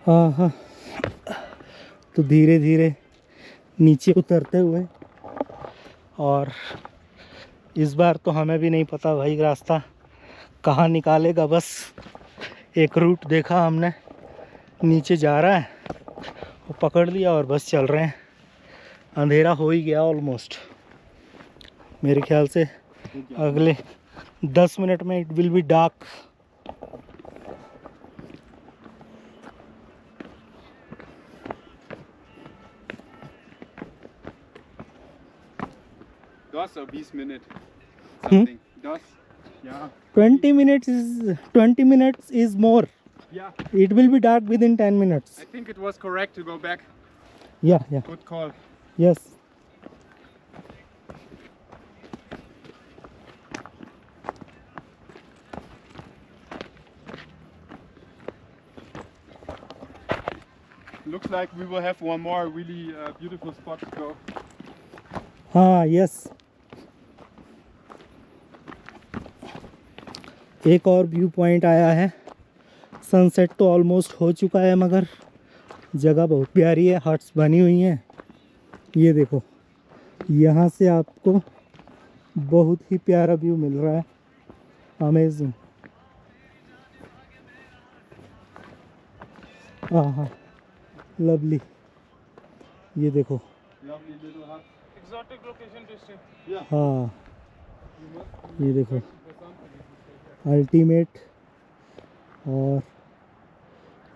हाँ हाँ, तो धीरे धीरे नीचे उतरते हुए, और इस बार तो हमें भी नहीं पता भाई रास्ता कहाँ निकालेगा। बस एक रूट देखा हमने, नीचे जा रहा है, वो पकड़ लिया और बस चल रहे हैं। अंधेरा हो ही गया ऑलमोस्ट, मेरे ख्याल से अगले 10 मिनट में it will be dark or 20 minutes. Something. 10. Yeah. 20 minutes is more. Yeah. It will be dark within 10 minutes. I think it was correct to go back. Yeah, yeah. Good call. Yes. Looks like we will have one more really beautiful spot to go. हाँ, yes. एक और view point आया है। Sunset तो almost हो चुका है, मगर जगह बहुत प्यारी है, हट्स बनी हुई हैं। ये देखो, यहाँ से आपको बहुत ही प्यारा व्यू मिल रहा है। अमेजिंग। हाँ, लवली। ये देखो। Lovely little hut. Exotic location to stay. Yeah. हाँ, ये देखो, अल्टीमेट। और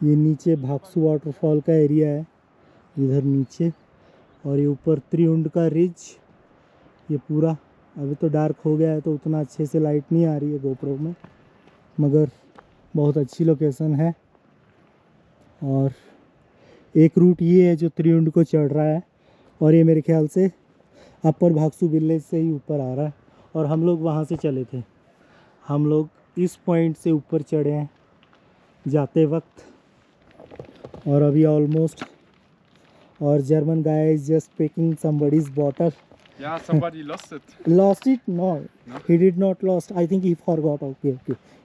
ये नीचे भागसू वाटरफॉल का एरिया है, इधर नीचे। और ये ऊपर त्रिउंड का रिज, ये पूरा। अभी तो डार्क हो गया है तो उतना अच्छे से लाइट नहीं आ रही है गोप्रो में, मगर बहुत अच्छी लोकेशन है। और एक रूट ये है जो त्रिउंड को चढ़ रहा है, और ये मेरे ख्याल से अपर भागसू विलेज से ही ऊपर आ रहा है। और हम लोग वहाँ से चले थे, हम लोग इस पॉइंट से ऊपर चढ़े हैं जाते वक्त। और अभी ऑलमोस्ट, और German guy is just picking somebody's bottle. Yeah, somebody lost it. Lost it? No, No? he did not lost. I think he forgot. Okay,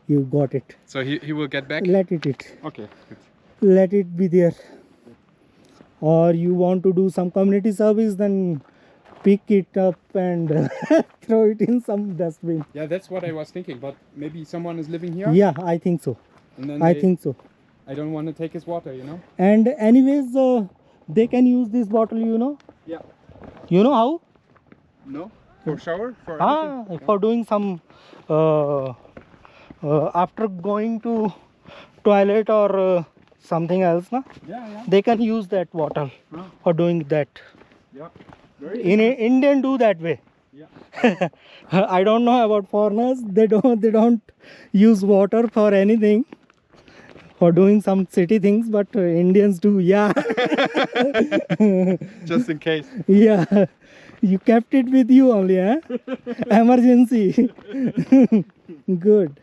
you got it. So he will get back? Let it. Okay, good. Let it be there. Or you want to do some community service, then pick it up and throw it in some dustbin. Yeah, that's what I was thinking, but maybe someone is living here? Yeah, I think so. And then I think so. I don't want to take his water, you know? And anyways, they can use this bottle, you know. Yeah. You know how? No? For shower? For everything? For doing some after going to toilet or something else, na? Yeah. They can use that bottle for doing that. Yeah. Very In Indian do that way. Yeah. I don't know about foreigners. They don't use water for anything, for doing some city things, but Indians do. Yeah. Just in case. Yeah. You kept it with you only, huh? Emergency. Good.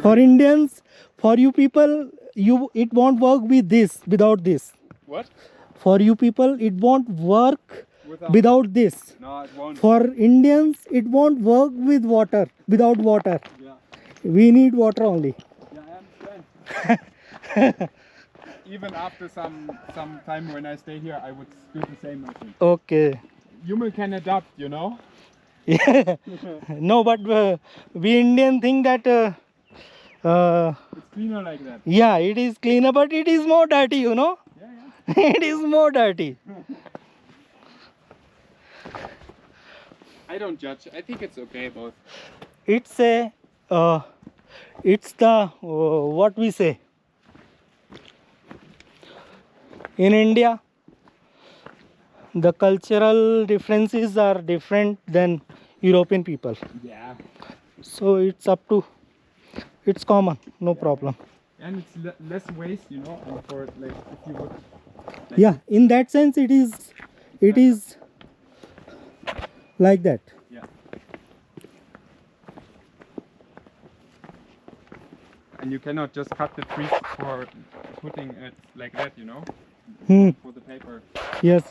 For Indians, for you people, it won't work with this, without this. What? For you people, it won't work without this. No, it won't. For Indians, it won't work with water, without water. Yeah. We need water only. Yeah, I understand. Even after some time when I stay here, I would do the same, I think. Okay. Human can adapt, you know? Yeah. No, but we Indian think that It's cleaner like that. yeah, it is cleaner, but it is more dirty, you know. Yeah. It is more dirty. I don't judge. I think it's okay both. It's it's the what we say in India. The cultural differences are different than European people. Yeah. So it's up to, it's common, no problem. And it's less waste, you know, for like if you would. Like, Yeah, in that sense it is like that. Yeah. And you cannot just cut the trees for putting it like that, you know, for the paper. Yes.